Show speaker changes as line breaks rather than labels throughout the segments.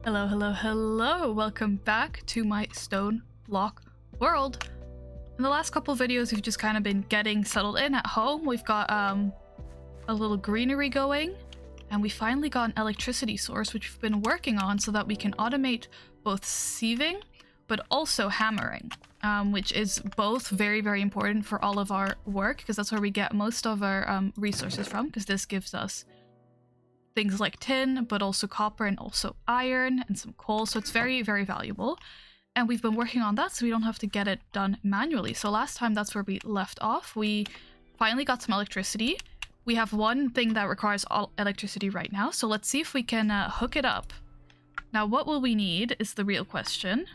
Hello, hello, hello! Welcome back to my StoneBlock world. In the last couple videos, we've just kind of been getting settled in at home. We've got a little greenery going, and we finally got an electricity source, which we've been working on so that we can automate both sieving, but also hammering, which is both very, very important for all of our work, because that's where we get most of our resources from, because this gives us things like tin, but also copper and also iron and some coal. So it's very, very valuable. And we've been working on that so we don't have to get it done manually. So last time, that's where we left off. We finally got some electricity. We have one thing that requires all electricity right now. So let's see if we can hook it up. Now, what will we need is the real question.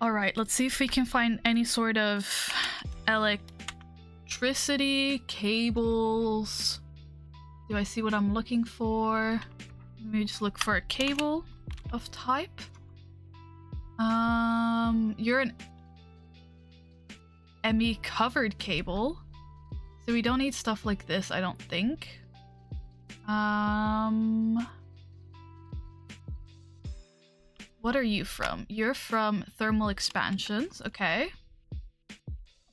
All right, let's see if we can find any sort of electricity, cables. Do I see what I'm looking for? Let me just look for a cable of type. You're an ME covered cable. So we don't need stuff like this, I don't think. What are you from? You're from thermal expansions, okay.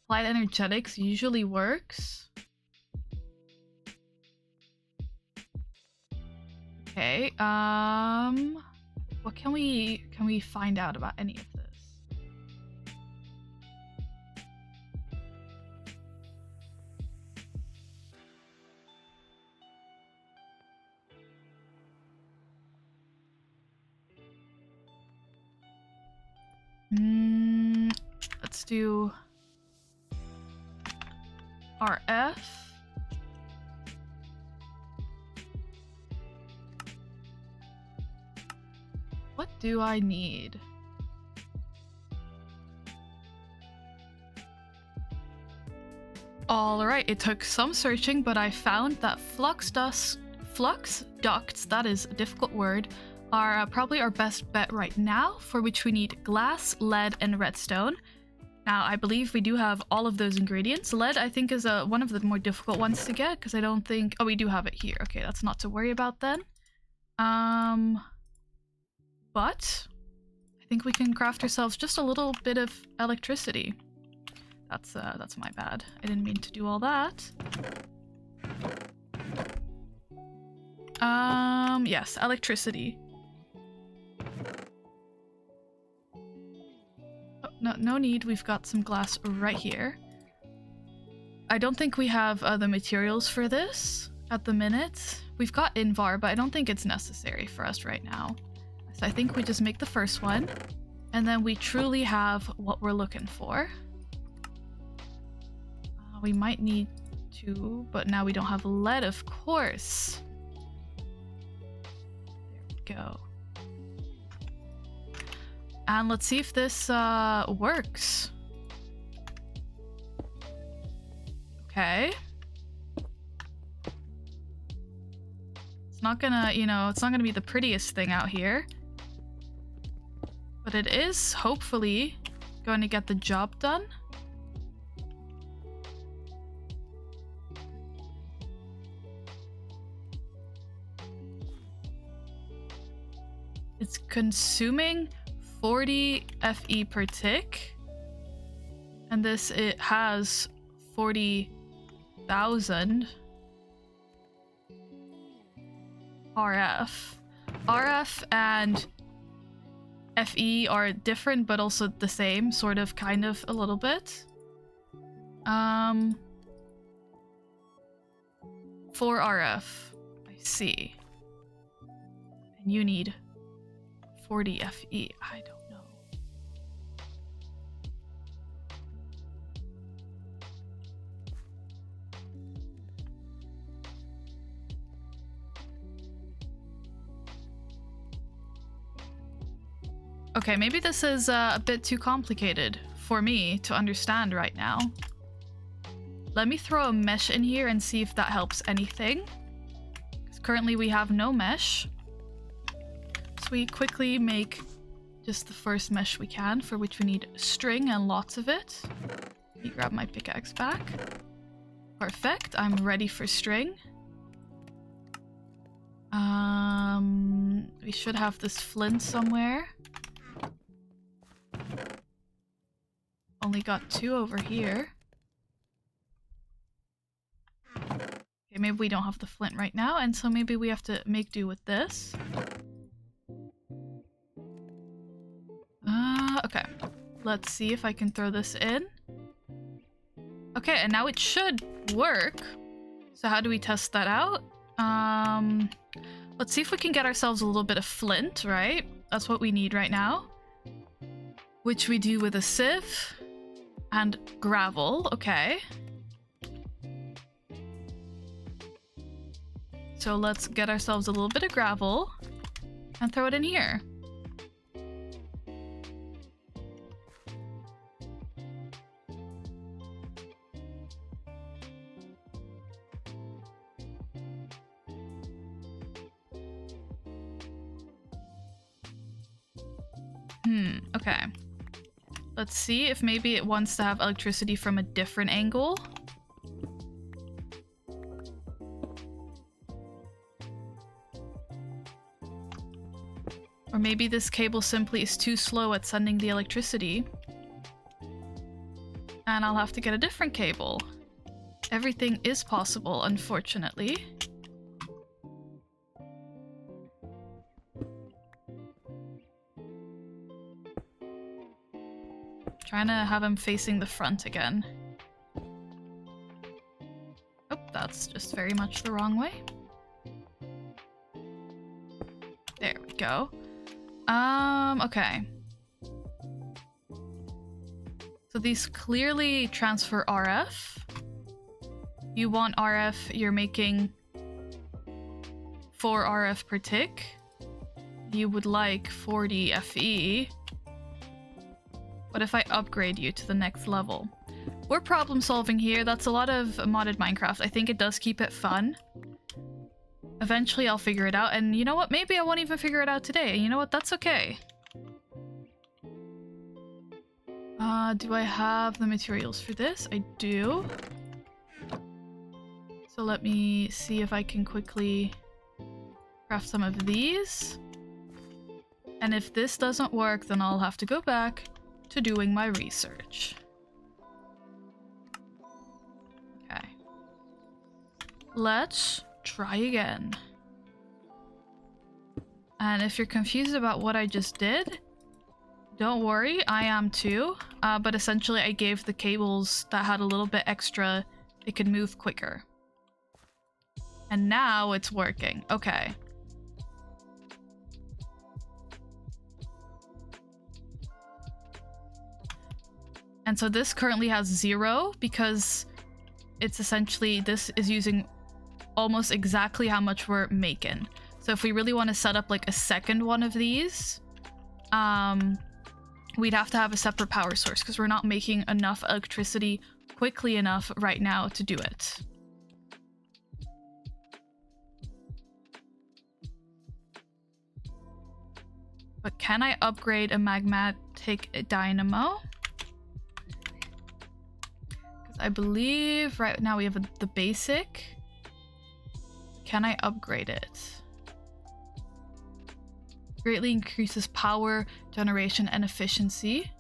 Applied energetics usually works. Okay, what can we find out about any of this? Let's do RF. What do I need? Alright, it took some searching, but I found that flux ducts, that is a difficult word, are probably our best bet right now, for which we need glass, lead, and redstone. Now, I believe we do have all of those ingredients. Lead, I think, is one of the more difficult ones to get, because I don't think... Oh, we do have it here. Okay, that's not to worry about then. But I think we can craft ourselves just a little bit of electricity. That's my bad. I didn't mean to do all that. Yes, electricity. Oh, no need. We've got some glass right here. I don't think we have the materials for this at the minute. We've got Invar, but I don't think it's necessary for us right now. So I think we just make the first one, and then we truly have what we're looking for. We might need to, but now we don't have lead, of course. There we go. And let's see if this works. Okay. It's not gonna, it's not gonna be the prettiest thing out here. But it is, hopefully, going to get the job done. It's consuming 40 FE per tick. And this, it has 40,000 RF. RF and FE are different, but also the same, sort of, kind of, a little bit. 4 RF. I see. And you need 40 FE. I don't know. Okay, maybe this is a bit too complicated for me to understand right now. Let me throw a mesh in here and see if that helps anything. Because currently we have no mesh. So we quickly make just the first mesh we can, for which we need string and lots of it. Let me grab my pickaxe back. Perfect, I'm ready for string. We should have this flint somewhere. Only got 2 over here. Okay, maybe we don't have the flint right now, and so maybe we have to make do with this. Okay. Let's see if I can throw this in. Okay, and now it should work. So how do we test that out? Let's see if we can get ourselves a little bit of flint, right? That's what we need right now. Which we do with a sieve and gravel, okay. So let's get ourselves a little bit of gravel and throw it in here. Okay. Let's see if maybe it wants to have electricity from a different angle. Or maybe this cable simply is too slow at sending the electricity. And I'll have to get a different cable. Everything is possible, unfortunately. Trying to have him facing the front again. Oh, that's just very much the wrong way. There we go. Okay. So these clearly transfer RF. You want RF, you're making 4 RF per tick. You would like 40 FE. What if I upgrade you to the next level? We're problem solving here. That's a lot of modded Minecraft. I think it does keep it fun. Eventually I'll figure it out. And you know what? Maybe I won't even figure it out today. You know what? That's okay. Do I have the materials for this? I do. So let me see if I can quickly craft some of these. And if this doesn't work, then I'll have to go back to doing my research. Okay. Let's try again. And if you're confused about what I just did, don't worry, I am too. But essentially I gave the cables that had a little bit extra, it could move quicker. And now it's working. Okay. And so this currently has 0 because it's essentially, this is using almost exactly how much we're making. So if we really want to set up like a second one of these, we'd have to have a separate power source because we're not making enough electricity quickly enough right now to do it. But can I upgrade a magmatic dynamo? I believe right now we have the basic. Can I upgrade it? Greatly increases power generation and efficiency.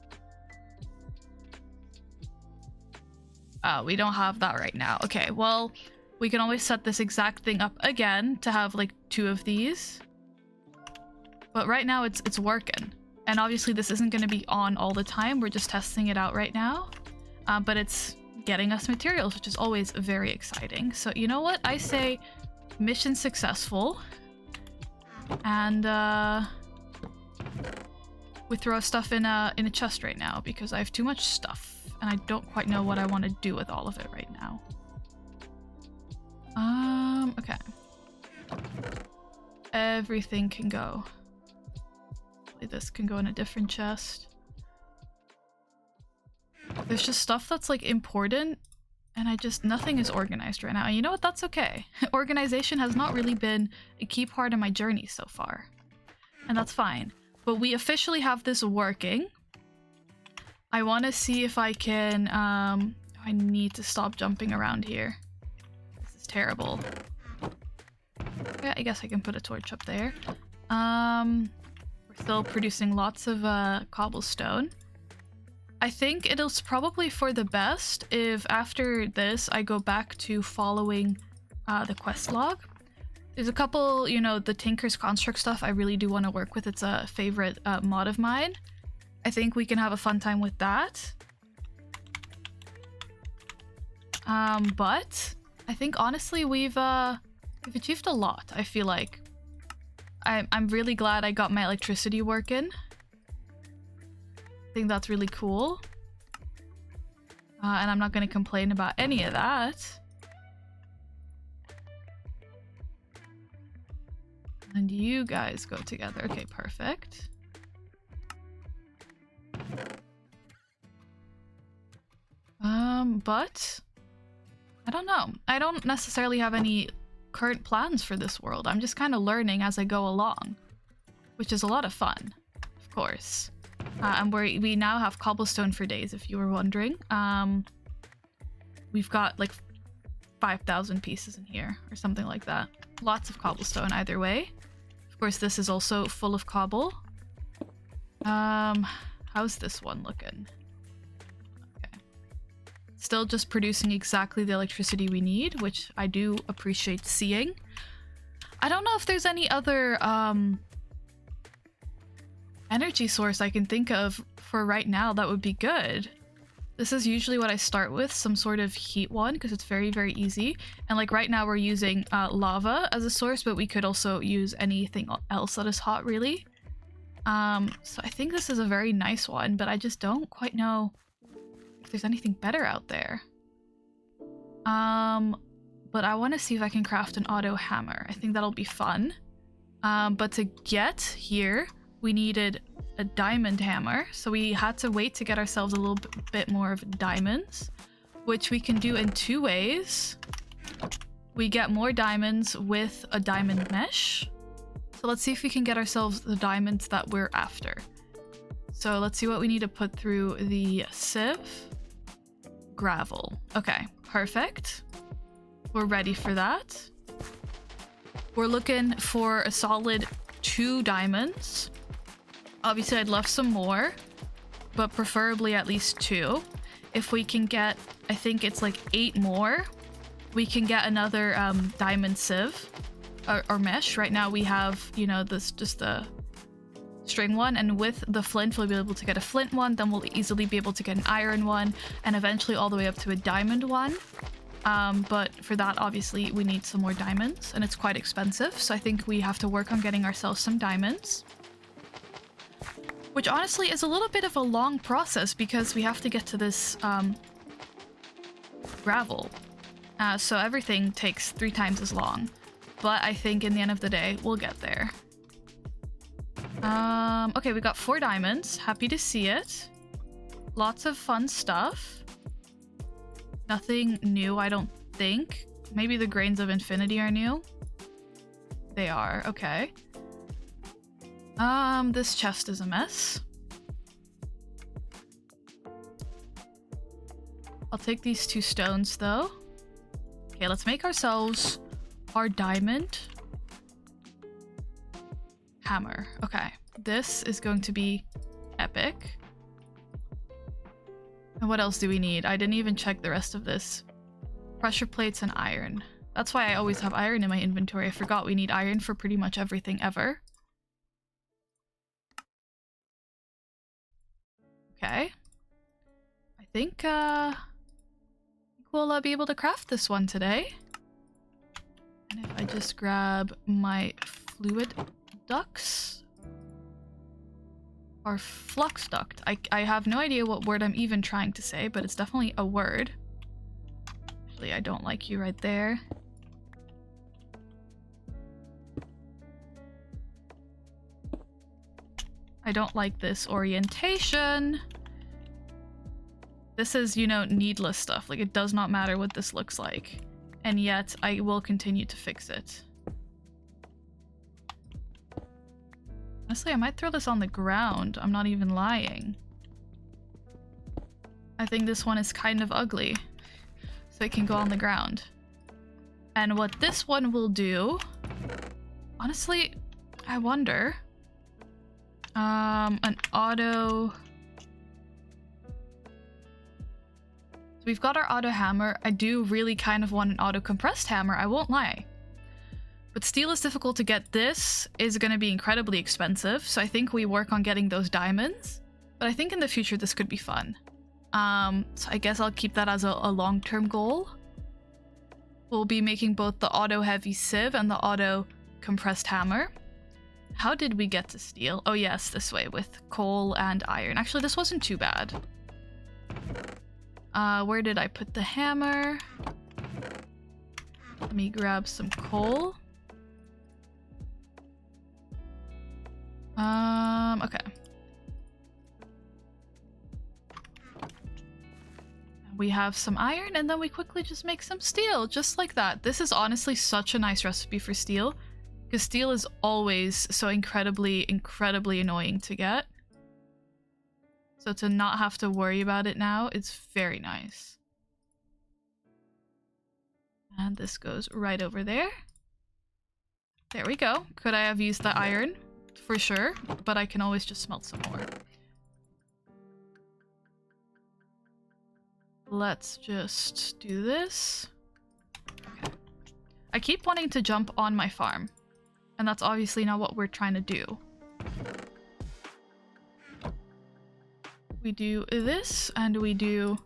We don't have that right now. Okay, well, we can always set this exact thing up again to have like 2 of these. But right now it's working. And obviously this isn't going to be on all the time. We're just testing it out right now. But it's getting us materials, which is always very exciting. So you know what? I say mission successful. And we throw stuff in a chest right now because I have too much stuff and I don't quite know what I want to do with all of it right now. Okay. Everything can go. This can go in a different chest. There's just stuff that's like important and nothing is organized right now. And you know what? That's okay. Organization has not really been a key part of my journey so far. And that's fine. But we officially have this working. I want to see if I can, I need to stop jumping around here. This is terrible. Yeah, I guess I can put a torch up there. We're still producing lots of cobblestone. I think it's probably for the best if after this I go back to following the quest log. There's a couple, you know, the Tinker's Construct stuff I really do want to work with. It's a favorite mod of mine. I think we can have a fun time with that. But I think honestly we've achieved a lot. I feel like I'm really glad I got my electricity working. I think that's really cool. And I'm not going to complain about any of that. And you guys go together. Okay, perfect. But I don't know. I don't necessarily have any current plans for this world. I'm just kind of learning as I go along, which is a lot of fun, of course. And we now have cobblestone for days, if you were wondering. We've got like 5,000 pieces in here or something like that. Lots of cobblestone either way. Of course, this is also full of cobble. How's this one looking? Okay. Still just producing exactly the electricity we need, which I do appreciate seeing. I don't know if there's any other energy source I can think of for right now that would be good. This is usually what I start with, some sort of heat one, because it's very, very easy. And like right now we're using lava as a source, but we could also use anything else that is hot, really. So I think this is a very nice one, but I just don't quite know if there's anything better out there. But I want to see if I can craft an auto hammer. I think that'll be fun. But to get here, we needed a diamond hammer, so we had to wait to get ourselves a little bit more of diamonds, which we can do in two ways. We get more diamonds with a diamond mesh. So let's see if we can get ourselves the diamonds that we're after. So let's see what we need to put through the sieve. Gravel. Okay, perfect. We're ready for that. We're looking for a solid 2 diamonds. Obviously, I'd love some more, but preferably at least 2. If we can get, I think it's like 8 more, we can get another diamond sieve or mesh. Right now we have, you know, this just the string one, and with the flint we'll be able to get a flint one, then we'll easily be able to get an iron one, and eventually all the way up to a diamond one. But for that, obviously, we need some more diamonds, and it's quite expensive, so I think we have to work on getting ourselves some diamonds. Which honestly is a little bit of a long process because we have to get to this gravel. So everything takes 3 times as long. But I think in the end of the day, we'll get there. Okay, we got 4 diamonds. Happy to see it. Lots of fun stuff. Nothing new, I don't think. Maybe the grains of infinity are new. They are, okay. This chest is a mess. I'll take these 2 stones though. Okay, let's make ourselves our diamond hammer. Okay, this is going to be epic. And what else do we need? I didn't even check the rest of this. Pressure plates and iron. That's why I always have iron in my inventory. I forgot we need iron for pretty much everything ever. Okay. I think we'll be able to craft this one today. And if I just grab my fluid ducts or flux duct. I have no idea what word I'm even trying to say, but it's definitely a word. Actually, I don't like you right there. I don't like this orientation. This is, you know, needless stuff. Like, it does not matter what this looks like. And yet, I will continue to fix it. Honestly, I might throw this on the ground. I'm not even lying. I think this one is kind of ugly. So it can go on the ground. And what this one will do Honestly, I wonder. An auto... So we've got our auto hammer. I do really kind of want an auto compressed hammer, I won't lie. But steel is difficult to get. This is going to be incredibly expensive, so I think we work on getting those diamonds. But I think in the future this could be fun. So I guess I'll keep that as a long-term goal. We'll be making both the auto heavy sieve and the auto compressed hammer. How did we get to steel? Oh yes, this way with coal and iron. Actually, this wasn't too bad. Where did I put the hammer? Let me grab some coal. Okay. We have some iron, and then we quickly just make some steel, just like that. This is honestly such a nice recipe for steel, because steel is always so incredibly annoying to get. So to not have to worry about it now, it's very nice. And this goes right over there. There we go. Could I have used the iron? For sure, but I can always just smelt some more. Let's just do this. Okay. I keep wanting to jump on my farm, and that's obviously not what we're trying to do. We do this, and we do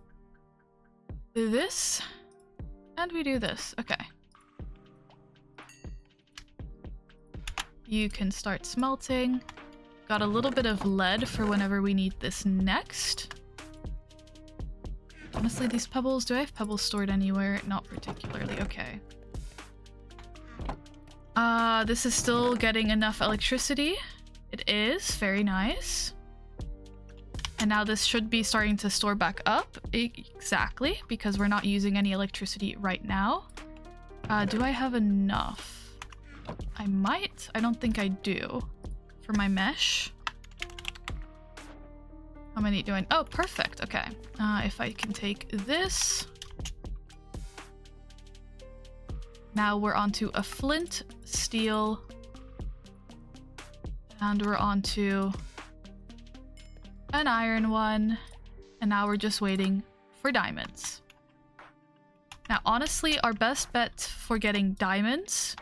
this, and we do this. Okay. You can start smelting. Got a little bit of lead for whenever we need this next. Honestly, these pebbles, do I have pebbles stored anywhere? Not particularly, okay. This is still getting enough electricity. It is, very nice. And now this should be starting to store back up. Exactly, because we're not using any electricity right now. Do I have enough? I might. I don't think I do. For my mesh. How many do I... Oh, perfect. Okay. If I can take this. Now we're onto a flint, steel. And we're onto an iron one. And now we're just waiting for diamonds. Now, honestly, our best bet for getting diamonds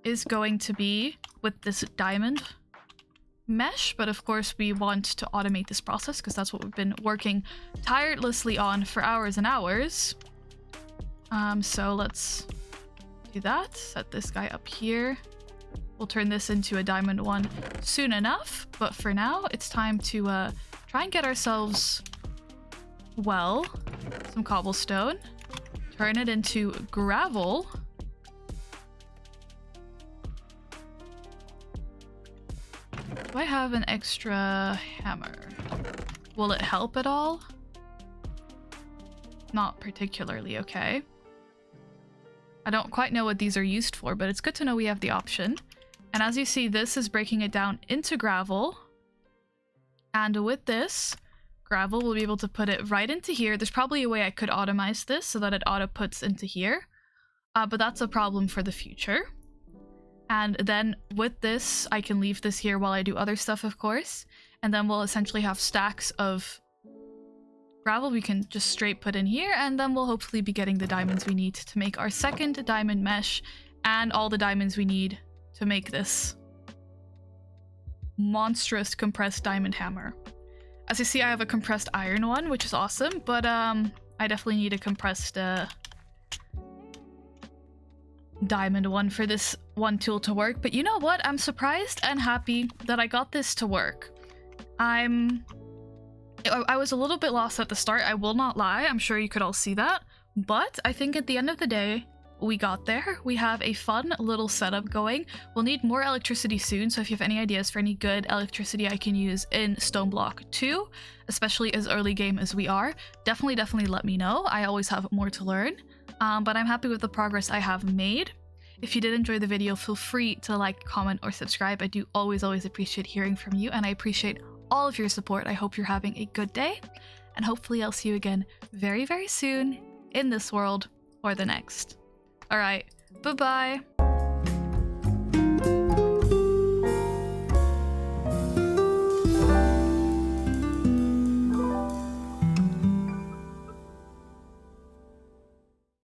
is going to be with this diamond mesh, but of course we want to automate this process because that's what we've been working tirelessly on for hours and hours. So let's do that. Set this guy up here. We'll turn this into a diamond one soon enough, but for now it's time to try and get ourselves, well, some cobblestone, turn it into gravel. Do I have an extra hammer? Will it help at all? Not particularly, okay. I don't quite know what these are used for, but it's good to know we have the option. And as you see, this is breaking it down into gravel. And with this, gravel, we'll be able to put it right into here. There's probably a way I could automize this so that it auto-puts into here. But that's a problem for the future. And then with this, I can leave this here while I do other stuff, of course. And then we'll essentially have stacks of gravel we can just straight put in here. And then we'll hopefully be getting the diamonds we need to make our second diamond mesh and all the diamonds we need to make this monstrous compressed diamond hammer. As you see, I have a compressed iron one, which is awesome. But I definitely need a compressed diamond one for this one tool to work. But you know what? I'm surprised and happy that I got this to work. I was a little bit lost at the start, I will not lie. I'm sure you could all see that. But I think at the end of the day, we got there. We have a fun little setup going. We'll need more electricity soon, so if you have any ideas for any good electricity I can use in StoneBlock 2, especially as early game as we are, definitely let me know. I always have more to learn. But I'm happy with the progress I have made. If you did enjoy the video, feel free to like, comment, or subscribe. I do always appreciate hearing from you, and I appreciate all of your support. I hope you're having a good day, and hopefully I'll see you again very soon in this world or the next. Alright, bye-bye!